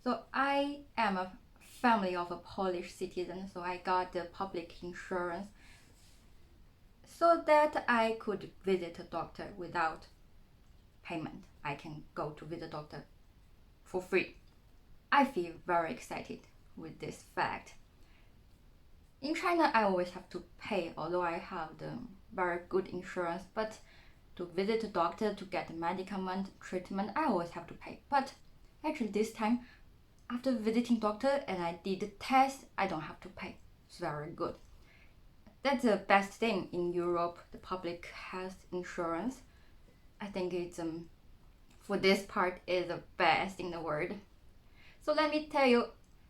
So I am a family of a Polish citizen, so I got the public insurance so that I could visit a doctor without payment. I can go to visit a doctor for free. I feel very excited with this fact. In China, I always have to pay, although I have the very good insurance, but to visit a doctor to get medicament treatment, I always have to pay. But actually this time, after visiting doctor and I did the test, I don't have to pay. It's very good. That's the best thing in Europe, the public health insurance. I think it's for this part is the best in the world. So let me tell you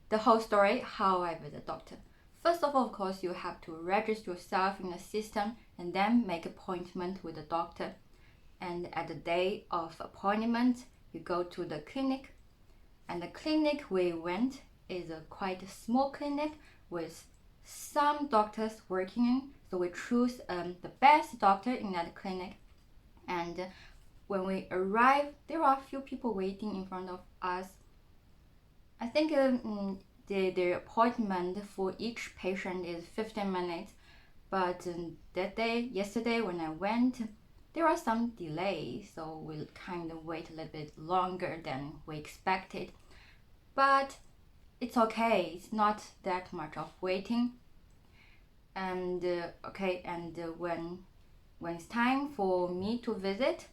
the whole story how I visit doctor. First of all, of course, you have to register yourself in the system and then make appointment with the doctor. And at the day of appointment, you go to the clinic. And the clinic we went is a quite small clinic with some doctors working in. So we choose the best doctor in that clinic. And when we arrive, there are a few people waiting in front of us. I think the appointment for each patient is 15 minutes. But yesterday when I went, there are some delays, so we'll kind of wait a little bit longer than we expected. But it's okay, it's not that much of waiting. And when it's time for me to visit,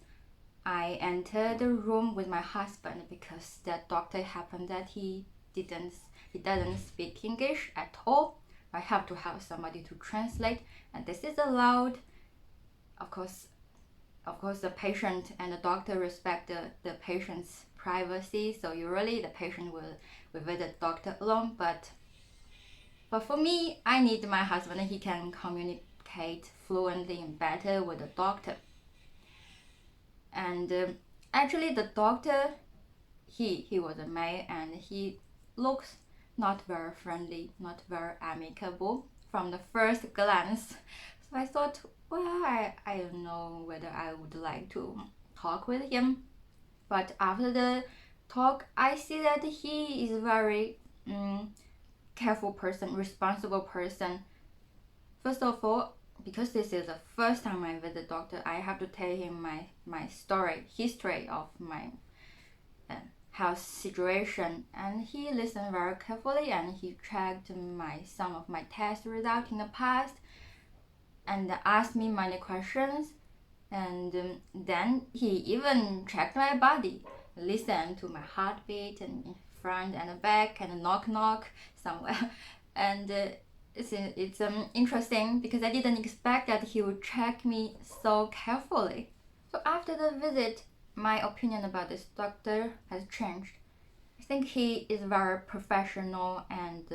I enter the room with my husband because that doctor happened that he doesn't speak English at all. I have to have somebody to translate, and this is allowed. Of course, the patient and the doctor respect the patient's privacy. So usually the patient will visit the doctor alone. But for me, I need my husband. He can communicate fluently and better with the doctor. And actually, the doctor, he was a male, and he looks not very friendly, not very amicable from the first glance. So I thought, well, I don't know whether I would like to talk with him. But after the talk, I see that he is very careful person, responsible person. First of all, because this is the first time I visit doctor, I have to tell him my history of my health situation, and he listened very carefully and he checked some of my test results in the past and asked me many questions, and then he even checked my body, listened to my heartbeat and in front and back and knock somewhere. And it's interesting because I didn't expect that he would check me so carefully. So after the visit, my opinion about this doctor has changed. I think he is very professional and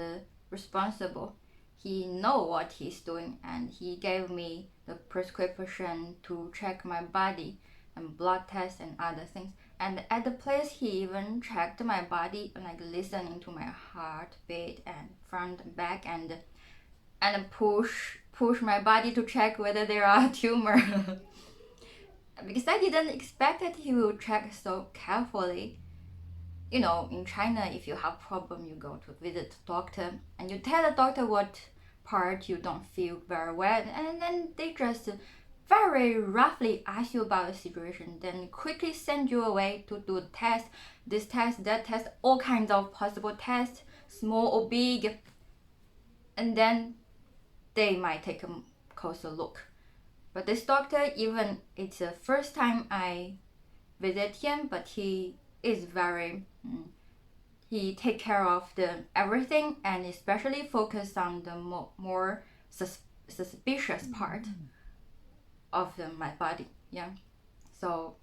responsible. He knows what he's doing, and he gave me the prescription to check my body and blood tests and other things. And at the place, he even checked my body, like listening to my heartbeat and front and back, and push my body to check whether there are tumor. Because I didn't expect that he will check so carefully. You know, in China, if you have problem, you go to visit doctor and you tell the doctor what part you don't feel very well, and then they just very roughly ask you about the situation, then quickly send you away to do the test, this test, that test, all kinds of possible tests, small or big, and then they might take a closer look. But this doctor, even it's the first time I visit him, but he is very he take care of the everything, and especially focus on the more suspicious part of my body. Yeah. So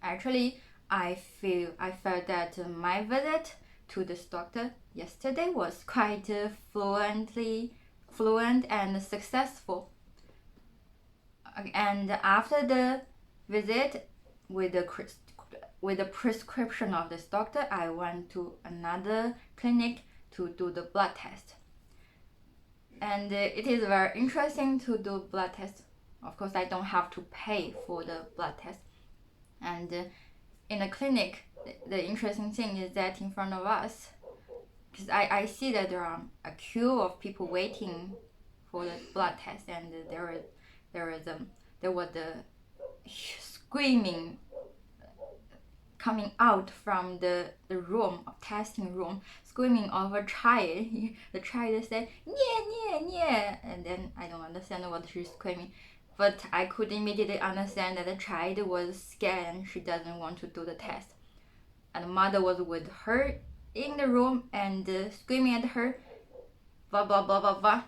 actually, I felt that my visit to this doctor yesterday was quite fluent and successful. And after the visit with the prescription of this doctor, I went to another clinic to do the blood test. And it is very interesting to do blood test. Of course, I don't have to pay for the blood test. And in the clinic, the interesting thing is that in front of us, because I see that there are a queue of people waiting for the blood test, and there was the screaming coming out from the room, testing room, screaming of a child. The child said, "Nie, nie, nie," and then I don't understand what she's screaming. But I could immediately understand that the child was scared and she doesn't want to do the test. And the mother was with her in the room and screaming at her, blah, blah, blah, blah, blah.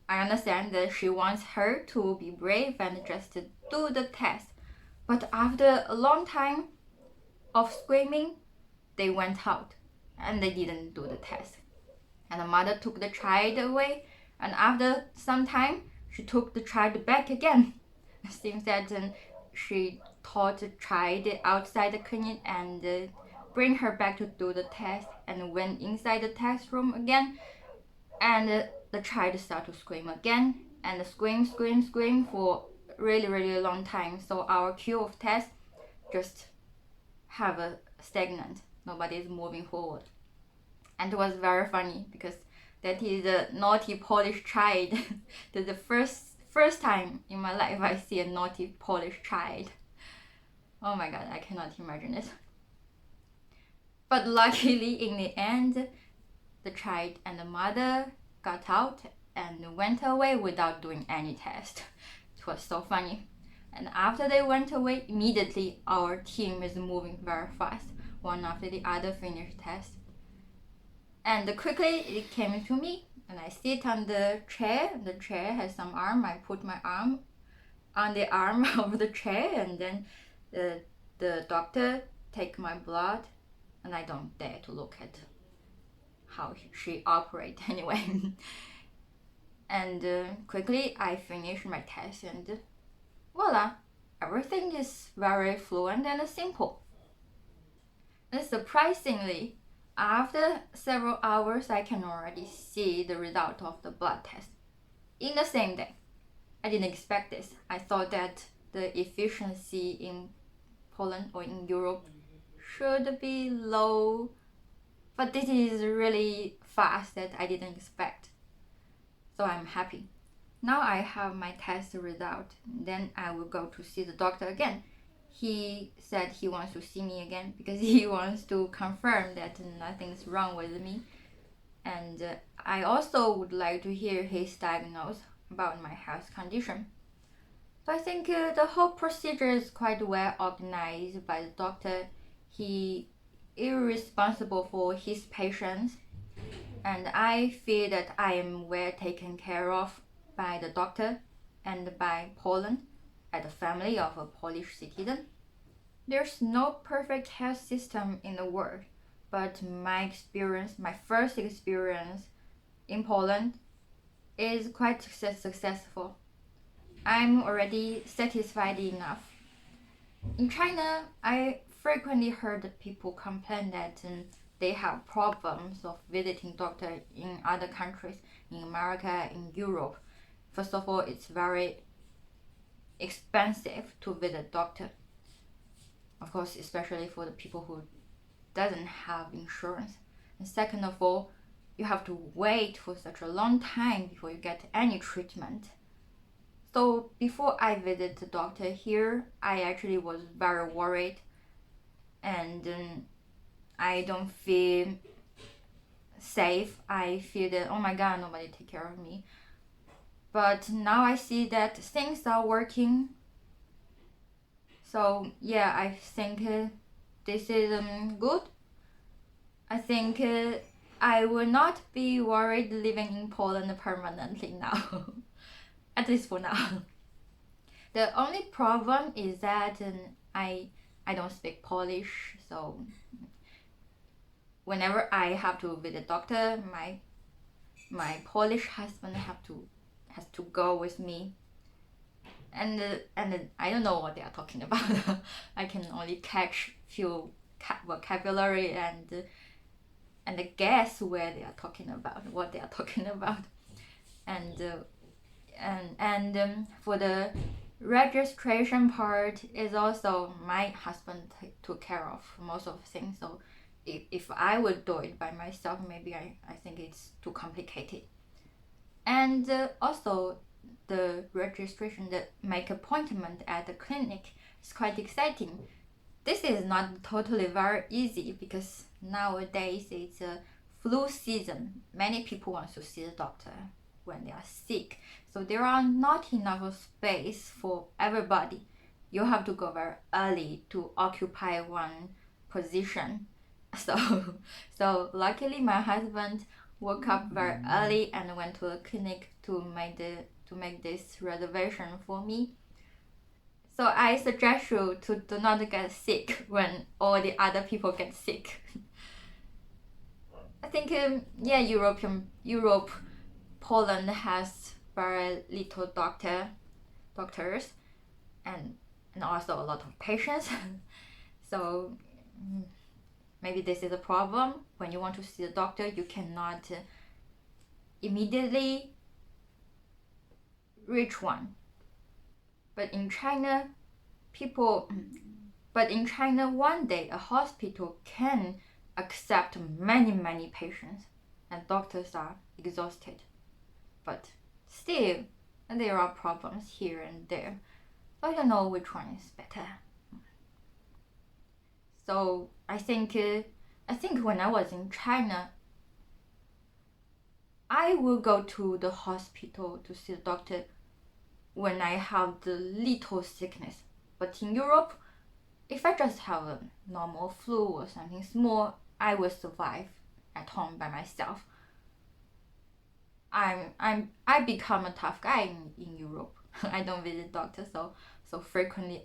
I understand that she wants her to be brave and just do the test. But after a long time of screaming, they went out and they didn't do the test. And the mother took the child away, and after some time, she took the child back again. It seems that she taught the child outside the clinic and bring her back to do the test, and went inside the test room again, and the child started to scream again, and scream for really long time. So our queue of tests just have a stagnant. Nobody is moving forward. And it was very funny because that is a naughty Polish child. That's the first time in my life I see a naughty Polish child. Oh my god, I cannot imagine it. But luckily, in the end, the child and the mother got out and went away without doing any test. It was so funny. And after they went away, immediately our team is moving very fast. One after the other finished test. And quickly it came to me, and I sit on the chair. The chair has some arm. I put my arm on the arm of the chair, and then the doctor take my blood, and I don't dare to look at how she operate anyway. And quickly I finish my test, and voila, everything is very fluent and simple. And surprisingly, after several hours, I can already see the result of the blood test in the same day. I didn't expect this. I thought that the efficiency in Poland or in Europe should be low, but this is really fast that I didn't expect. So I'm happy. Now I have my test result. Then I will go to see the doctor again. He said he wants to see me again because he wants to confirm that nothing's wrong with me. And I also would like to hear his diagnosis about my health condition. So I think the whole procedure is quite well organized by the doctor. He is responsible for his patients, and I feel that I am well taken care of by the doctor and by Poland as a family of a Polish citizen. There's no perfect health system in the world, but my first experience in Poland is quite successful. I'm already satisfied enough. In China, I frequently heard people complain that they have problems of visiting doctor in other countries, in America, in Europe. First of all, it's very expensive to visit doctor. Of course, especially for the people who doesn't have insurance. And second of all, you have to wait for such a long time before you get any treatment. So before I visit the doctor here, I actually was very worried, and I don't feel safe. I feel that, oh my god, nobody take care of me. But now I see that things are working. So yeah, I think this is good. I think I will not be worried living in Poland permanently now. At least for now. The only problem is that I don't speak Polish, so whenever I have to visit doctor, my Polish husband has to go with me, and I don't know what they are talking about. I can only catch few vocabulary and guess where they are talking about, what they are talking about, and for the registration part is also my husband took care of most of the things. So if I would do it by myself, maybe I think it's too complicated. And also the registration, the make appointment at the clinic is quite exciting. This is not totally very easy because nowadays it's a flu season. Many people want to see the doctor when they are sick. So there are not enough space for everybody. You have to go very early to occupy one position. So luckily my husband woke up very early and went to the clinic to make this reservation for me. So I suggest you to do not get sick when all the other people get sick. I think Europe, Poland has very little doctors, and also a lot of patients. So maybe this is a problem. When you want to see the doctor, you cannot immediately reach one. But in China, one day a hospital can accept many patients, and doctors are exhausted. But still, there are problems here and there. I don't know which one is better. So I think when I was in China, I will go to the hospital to see the doctor when I have the little sickness. But in Europe, if I just have a normal flu or something small, I will survive at home by myself. I become a tough guy in Europe. I don't visit doctors so frequently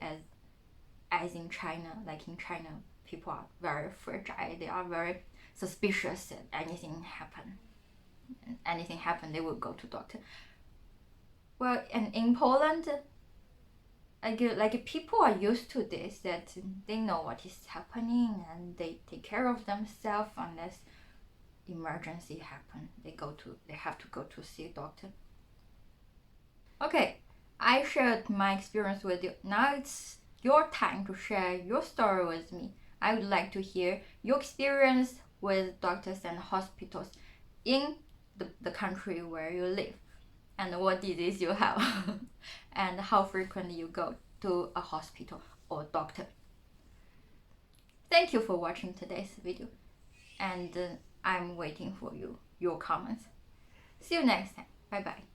as in China. Like in China, people are very fragile. They are very suspicious that anything happen, they will go to doctor. Well, and in Poland, like people are used to this, that they know what is happening and they take care of themselves unless emergency happen. They have to go to see a doctor. Okay, I shared my experience with you. Now it's your time to share your story with me. I would like to hear your experience with doctors and hospitals in the country where you live, and what disease you have, and how frequently you go to a hospital or doctor. Thank you for watching today's video, and I'm waiting for your comments. See you next time. Bye bye.